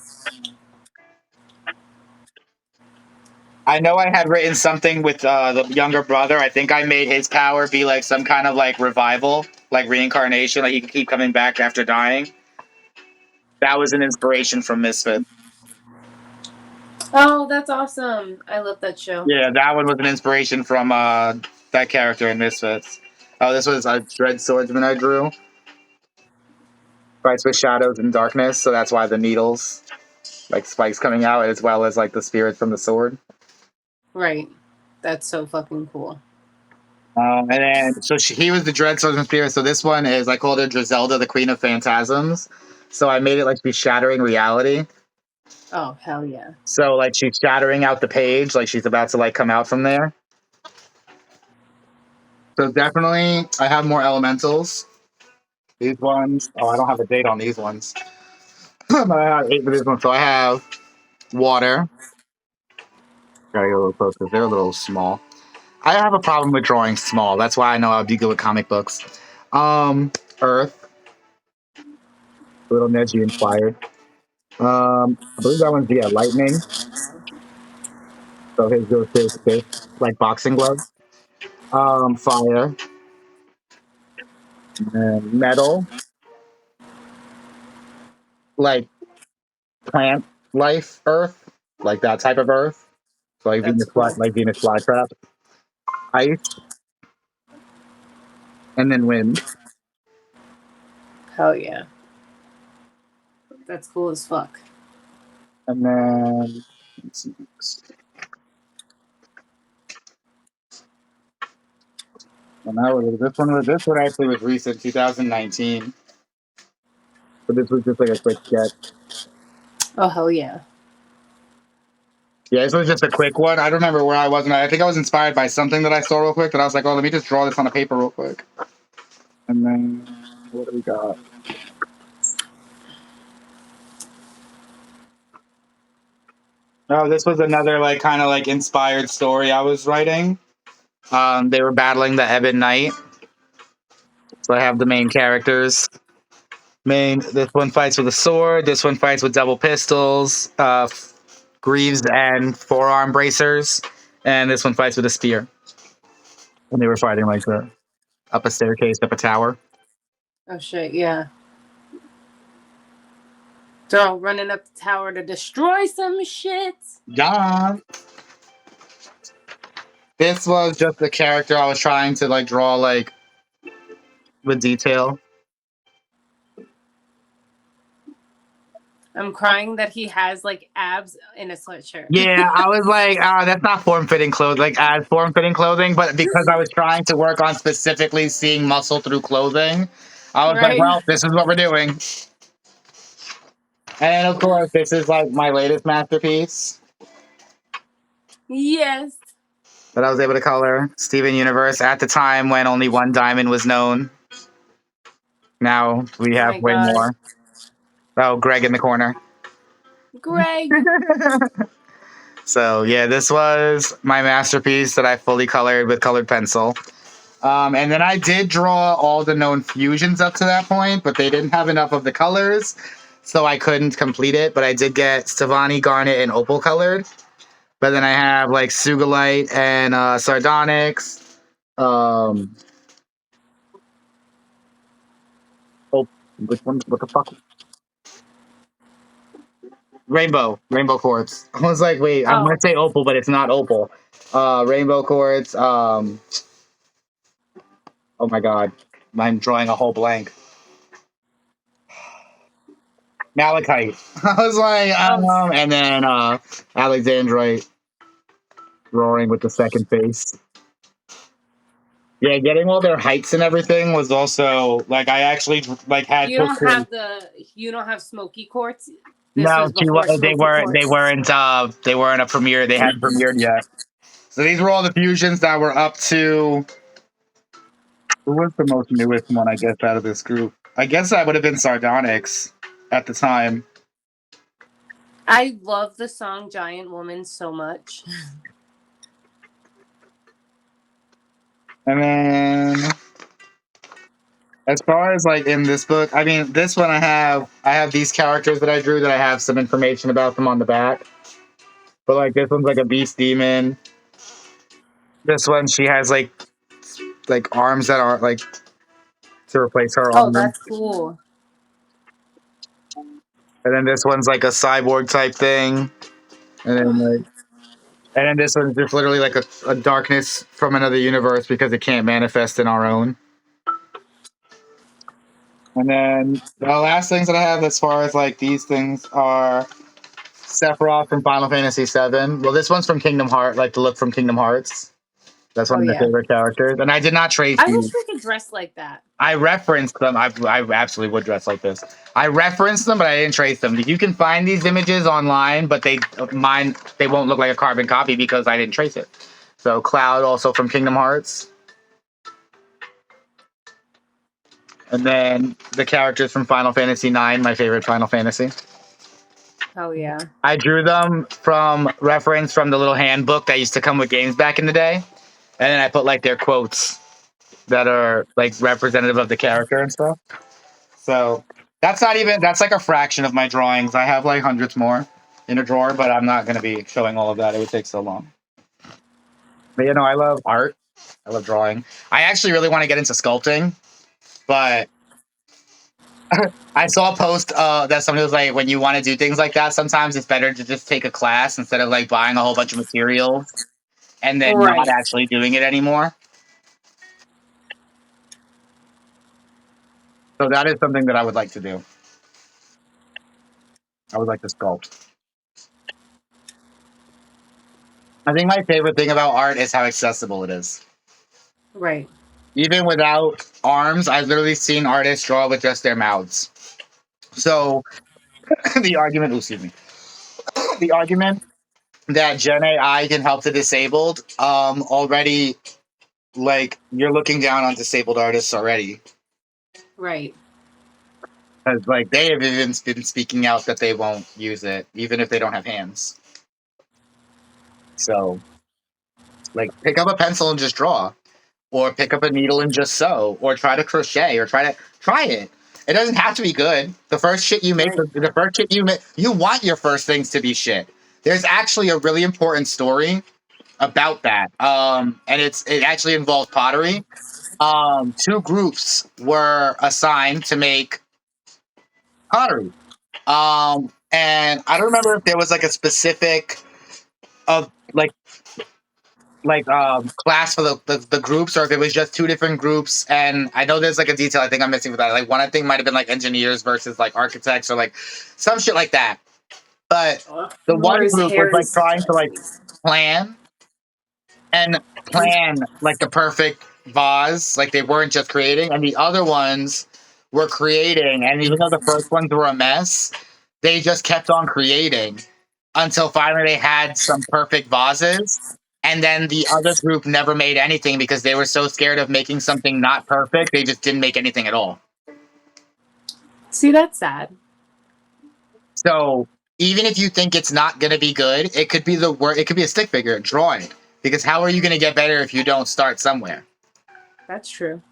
I know I had written something with the younger brother. I think I made his power be like some kind of like revival, like reincarnation, like he could keep coming back after dying. That was an inspiration from Misfit. Oh, that's awesome. I love that show. Yeah, that one was an inspiration from that character in Misfits. Oh, this was a Dread Swordsman I drew. Fights with shadows and darkness, so that's why the needles, like spikes coming out, as well as like the spirits from the sword. Right. That's so fucking cool. And then, so he was the Dread Swordsman spirit. So this one is, I called her Drizelda, the Queen of Phantasms. So I made it like she's shattering reality. Oh, hell yeah. So like she's shattering out the page, like she's about to like come out from there. So definitely, I have more elementals. These ones, oh, I don't have a date on these ones. But I have 8 for this one. So I have water. Gotta get a little close because they're a little small. I have a problem with drawing small. That's why I know I'd be good with comic books. Earth. A little Neji inspired. I believe that one's lightning. So his goes to his fist, like boxing gloves. Fire and metal, like plant life, earth, like that type of earth. So That's cool. Like Venus flytrap. Ice and then wind. Hell yeah. That's cool as fuck. And then let's see next. And this one actually was recent, 2019. So this was just like a quick sketch. Oh hell yeah. Yeah, this was just a quick one. I don't remember where I was. I think I was inspired by something that I saw real quick. That I was like, oh, let me just draw this on a paper real quick. And then what do we got? Oh, this was another like kind of like inspired story I was writing. They were battling the Ebon Knight. So I have the main characters. This one fights with a sword. This one fights with double pistols, greaves and forearm bracers, and this one fights with a spear. And they were fighting like up a staircase, up a tower. Oh shit, yeah. They're all running up the tower to destroy some shit. John. This was just the character I was trying to like draw like with detail. I'm crying that he has like abs in a sweatshirt. Yeah, I was like, that's not form-fitting clothing, like as form-fitting clothing, but because I was trying to work on specifically seeing muscle through clothing, I was like, Right? well, this is what we're doing. And of course, this is like my latest masterpiece Yes. that I was able to color. Steven Universe at the time when only one diamond was known. Now we Oh have my way god. more. Oh, Greg in the corner. Greg. So yeah, this was my masterpiece that I fully colored with colored pencil. And then I did draw all the known fusions up to that point, but they didn't have enough of the colors, so I couldn't complete it. But I did get Stevani, Garnet, and Opal colored. But then I have like Sugalite and Sardonyx. Oh, which one? What the fuck? Rainbow quartz. I was like, wait, I'm gonna say opal, but it's not opal. Rainbow quartz. Oh my god, I'm drawing a whole blank. Malachite. I was like, and then Alexandrite roaring with the second face. Yeah, getting all their heights and everything was also like I actually like had. You don't have smoky quartz. This No, was before they smoky weren't. quartz. They weren't a premiere. They hadn't premiered yet. So these were all the fusions that were up to. Who was the most newest one? I guess out of this group. I guess that would have been Sardonyx at the time. I love the song Giant Woman so much. And then, as far as like in this book, I mean, this one I have these characters that I drew that I have some information about them on the back. But like this one's like a beast demon. This one she has like arms that are like to replace her Oh, arms. that's cool. And then this one's like a cyborg type thing. And then this one's just literally like a darkness from another universe because it can't manifest in our own. And then the last things that I have as far as like these things are Sephiroth from Final Fantasy VII. Well, this one's from Kingdom Hearts, like the look from Kingdom Hearts. That's one of my favorite characters. And I did not trace I these. wish we could dress like that. I referenced them. I absolutely would dress like this. I referenced them, but I didn't trace them. You can find these images online, but they won't look like a carbon copy because I didn't trace it. So Cloud, also from Kingdom Hearts. And then the characters from Final Fantasy IX, my favorite Final Fantasy. Oh yeah. I drew them from reference from the little handbook that used to come with games back in the day. And then I put like their quotes that are like representative of the character and stuff. So That's not even. That's like a fraction of my drawings. I have like hundreds more in a drawer, but I'm not going to be showing all of that. It would take so long. But you know, I love art. I love drawing. I actually really want to get into sculpting, but I saw a post that somebody was like, when you want to do things like that, sometimes it's better to just take a class instead of like buying a whole bunch of materials and then not Right. actually doing it anymore. So that is something that I would like to do. I would like to sculpt. I think my favorite thing about art is how accessible it is. Right. Even without arms, I've literally seen artists draw with just their mouths. So the argument, excuse me, the argument that Gen AI can help the disabled, already like you're looking down on disabled artists already. Right. Because like they have even been speaking out that they won't use it, even if they don't have hands. So like pick up a pencil and just draw. Or pick up a needle and just sew, or try to crochet, or try it. It doesn't have to be good. The first shit you make, Right. the first shit you make, you want your first things to be shit. There's actually a really important story about that, and it actually involves pottery. Two groups were assigned to make pottery, and I don't remember if there was like a specific of class for the groups, or if it was just two different groups. And I know there's like a detail I think I'm missing with that. Like one I think might have been like engineers versus like architects or like some shit like that. But the one Nora's group was hair like is trying to like sexy. plan and plan like the perfect vase. Like they weren't just creating, and the other ones were creating. And even though the first ones were a mess, they just kept on creating until finally they had some perfect vases. And then the other group never made anything because they were so scared of making something not perfect, they just didn't make anything at all. See, that's sad. So even if you think it's not going to be good, it could be the work. It could be a stick figure. Draw it, because how are you going to get better if you don't start somewhere? That's true.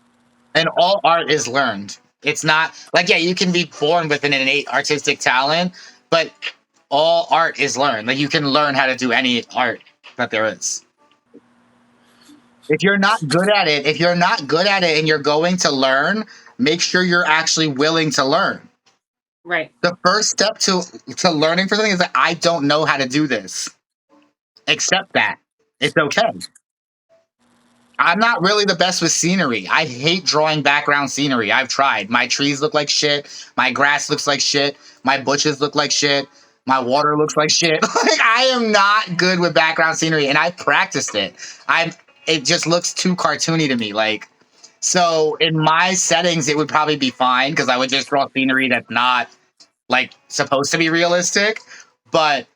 And all art is learned. It's not like, yeah, you can be born with an innate artistic talent, but all art is learned. Like you can learn how to do any art that there is. If you're not good at it, and you're going to learn, make sure you're actually willing to learn. Right. The first step to learning for something is that I don't know how to do this. Accept that. It's okay. I'm not really the best with scenery. I hate drawing background scenery. I've tried. My trees look like shit. My grass looks like shit. My bushes look like shit. My water looks like shit. Like I am not good with background scenery, and I practiced it. I'm. It just looks too cartoony to me. Like so, in my settings, it would probably be fine because I would just draw scenery that's not like supposed to be realistic. But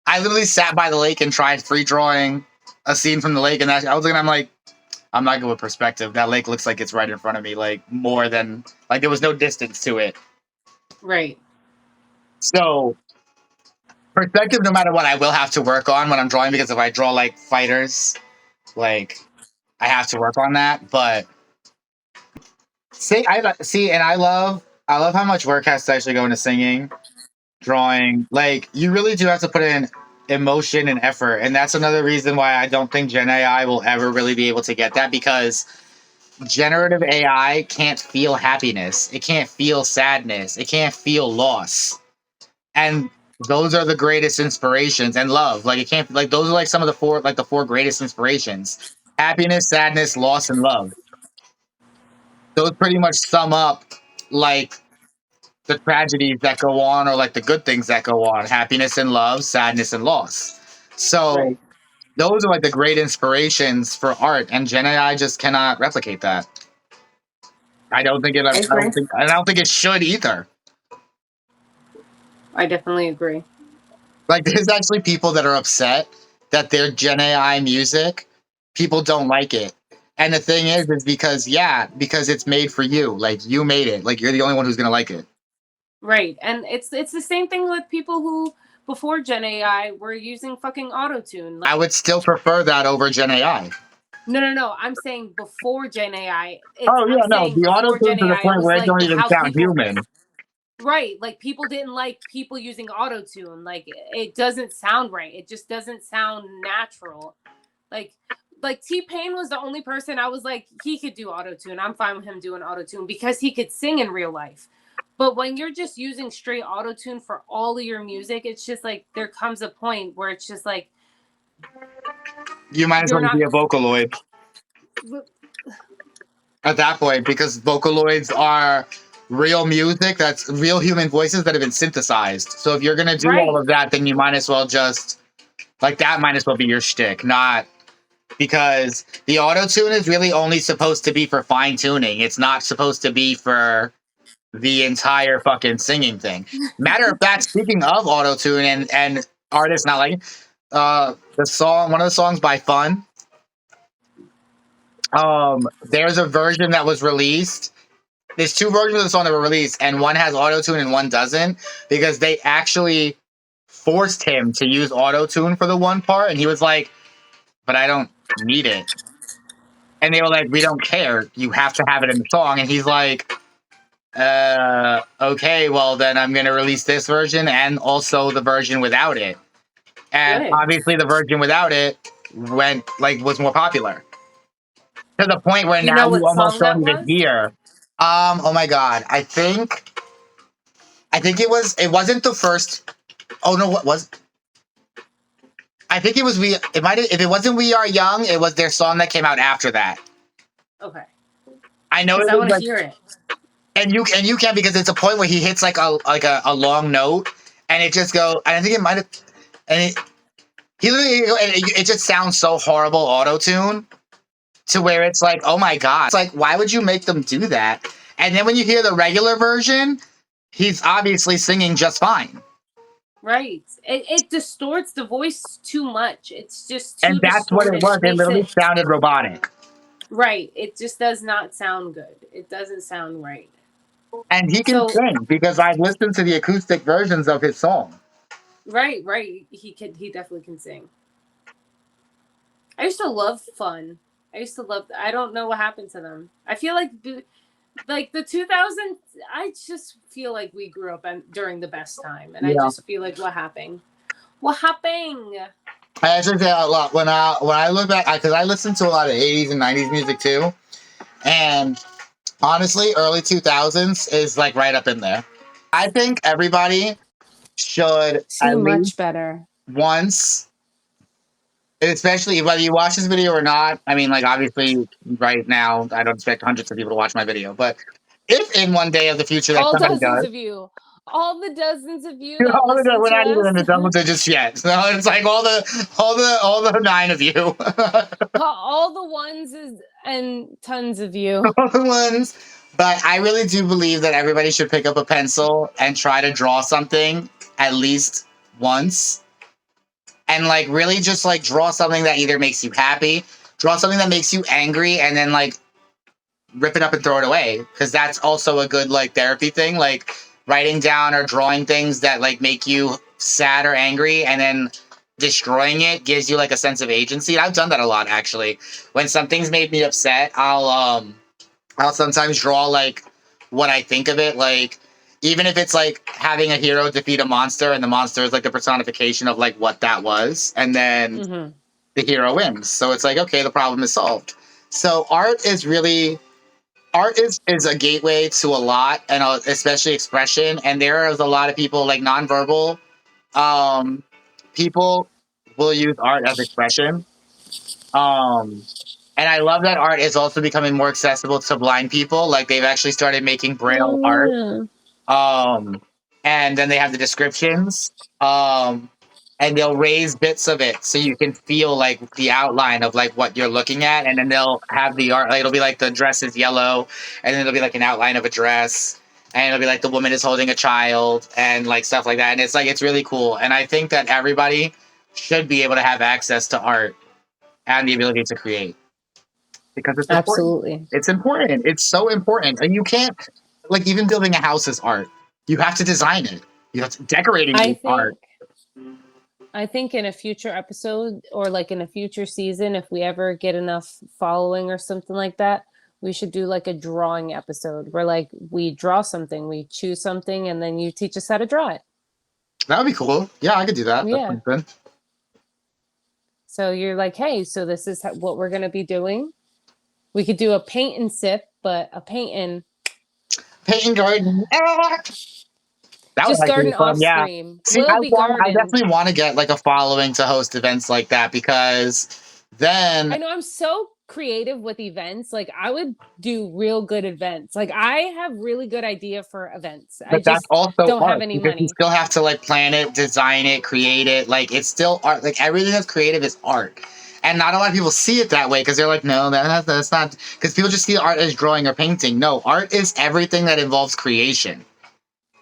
I literally sat by the lake and tried free drawing a scene from the lake, and I was looking. I'm like, I'm not good with perspective. That lake looks like it's right in front of me, like more than like there was no distance to it. Right. So perspective, no matter what, I will have to work on when I'm drawing, because if I draw like fighters, like I have to work on that. But see, and I love how much work has to actually go into singing, drawing. Like you really do have to put in emotion and effort, and that's another reason why I don't think Gen AI will ever really be able to get that, because generative AI can't feel happiness. It can't feel sadness. It can't feel loss. And those are the greatest inspirations, and love. Like it can't like those are like some of the four greatest inspirations. Happiness, sadness, loss, and love. Those pretty much sum up like the tragedies that go on, or like the good things that go on. Happiness and love, sadness and loss. So Right. those are like the great inspirations for art, and Gen AI just cannot replicate that. I don't think it. I agree. I don't think it should either. I definitely agree. Like, there's actually people that are upset that their Gen AI music, people don't like it. And the thing is because it's made for you. Like, you made it. Like, you're the only one who's gonna like it. Right. And it's the same thing with people who before Gen AI were using fucking Autotune. I would still prefer that over Gen AI. No. I'm saying before Gen AI. Oh I'm yeah, no, saying the auto before tune Gen to the AI, it point was where it like don't even how sound people. human. Right. Like people didn't like people using Autotune. Like it doesn't sound right. It just doesn't sound natural. Like T-Pain was the only person I was like, he could do Autotune. I'm fine with him doing Autotune because he could sing in real life. But when you're just using straight Autotune for all of your music, it's just like there comes a point where it's just like You might as you're well not be a Vocaloid at that point, because Vocaloids are real music, that's real human voices that have been synthesized. So if you're gonna do all right. of that, then you might as well just like that might as well be your shtick, not because the auto tune is really only supposed to be for fine tuning. It's not supposed to be for the entire fucking singing thing. Matter of fact, speaking of auto tune and artists not like the song, one of the songs by Fun, there's a version that was released. There's two versions of the song that were released, and one has auto tune and one doesn't, because they actually forced him to use auto tune for the one part, and he was like, "But I don't need it." And they were like, "We don't care. You have to have it in the song." And he's like, okay, well then I'm gonna release this version and also the version without it." And Good. obviously, the version without it was more popular to the point where Do you now know you what almost song don't that even was? hear. Oh my god, I think it wasn't the first. Oh no, what was? I think it was we. It might if it wasn't We Are Young, it was their song that came out after that. Okay. I know Because it I was want to like, hear it. and you can, because it's a point where he hits like a long note, and it just go. And I think it might have, and he literally, and it just sounds so horrible auto tune to where it's like, oh my god, it's like, why would you make them do that? And then when you hear the regular version, he's obviously singing just fine. Right. It distorts the voice too much. It's just And too that's what it distorted. was. It It makes literally it sounded robotic. right. It just does not sound good. It doesn't sound right. And he can So sing, because I've listened to the acoustic versions of his song. right. He definitely can sing. I used to love Fun. I used to love. I don't know what happened to them. I feel like the 2000s. I just feel like we grew up during the best time, and I Yeah. just feel like what happened? What happened? I actually say a lot when I look back, because I listen to a lot of 80s and 90s music too. And honestly, early 2000s is like right up in there. I think everybody should See, at least much better. once, especially whether you watch this video or not. I mean, like, obviously, right now, I don't expect hundreds of people to watch my video, but if in one day of the future that All somebody dozens does, of you. All the dozens of you that listen we're to not even us. in the double digits yet. So it's like all the nine of you. All the ones and tons of you. All the ones. But I really do believe that everybody should pick up a pencil and try to draw something at least once, and like really just like draw something that either makes you happy, draw something that makes you angry, and then like rip it up and throw it away, because that's also a good like therapy thing, like writing down or drawing things that like make you sad or angry, and then destroying it gives you like a sense of agency. I've done that a lot, actually. When something's made me upset, I'll sometimes draw like what I think of it, like even if it's like having a hero defeat a monster, and the monster is like the personification of like what that was, and then Mm-hmm. the hero wins. So it's like, okay, the problem is solved. So art is a gateway to a lot, and especially expression. And there is a lot of people like nonverbal people will use art as expression. Um, and I love that art is also becoming more accessible to blind people. Like they've actually started making braille Oh art. yeah. Um, and then they have the descriptions. Um, and they'll raise bits of it so you can feel like the outline of like what you're looking at. And then they'll have the art. Like, it'll be like the dress is yellow, and then it'll be like an outline of a dress, and it'll be like the woman is holding a child, and like stuff like that. And it's like it's really cool. And I think that everybody should be able to have access to art and the ability to create, because it's important. Absolutely. It's important. It's so important. And you can't, like, even building a house is art. You have to design it. You have to decorating I is art. think I think in a future episode or like in a future season, if we ever get enough following or something like that, We should do like a drawing episode where like we draw something, we choose something, and then you teach us how to draw it. That would be cool. Yeah, I could do that. Yeah. That sounds good. So you're like, hey, so this is what we're going to be doing. We could do a paint and sip, but a paint and garden. That just was garden fun. off Yeah. stream. See, We'll be garden. I definitely want to get like a following to host events like that, because then I know I'm so creative with events. Like I would do real good events. Like I have really good idea for events. I but that's just also don't art, have any because you money. still have to like plan it, design it, create it. Like it's still art. Like everything that's creative is art. And not a lot of people see it that way, because they're like, no, that's not, because people just see art as drawing or painting. No, art is everything that involves creation.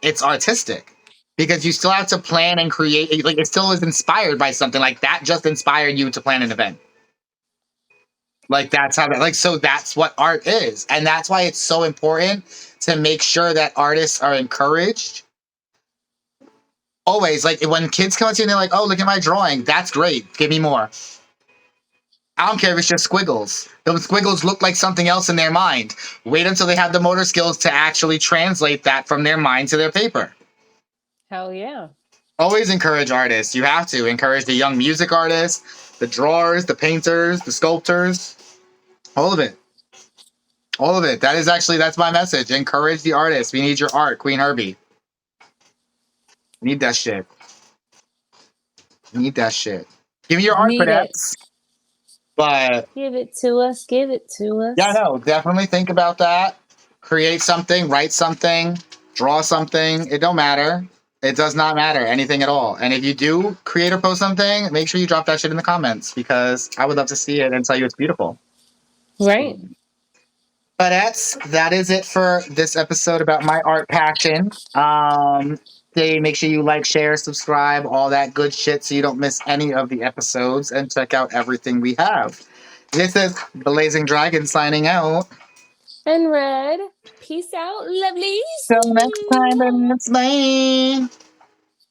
It's artistic, because you still have to plan and create. Like it still is inspired by something. Like that just inspired you to plan an event. Like that's how that, like, so that's what art is. And that's why it's so important to make sure that artists are encouraged. Always, like when kids come up to you and they're like, oh, look at my drawing. That's great. Give me more. I don't care if it's just squiggles. Those squiggles look like something else in their mind. Wait until they have the motor skills to actually translate that from their mind to their paper. Hell yeah. Always encourage artists. You have to encourage the young music artists, the drawers, the painters, the sculptors, all of it. All of it. That's my message. Encourage the artists. We need your art, Queen Herbie. We need that shit. We need that shit. Give me your art, Bud-ettes. But give it to us. Give it to us. yeah, no, definitely think about that. Create something, write something, draw something. It don't matter. It does not matter anything at all. And if you do create or post something, make sure you drop that shit in the comments, because I would love to see it and tell you it's beautiful. Right. Bud-ettes, that is it for this episode about my art passion. Make sure you like, share, subscribe, all that good shit, so you don't miss any of the episodes, and check out everything we have. This is Blazing Dragon signing out. And Red, peace out, lovelies. Till next time, and it's bye.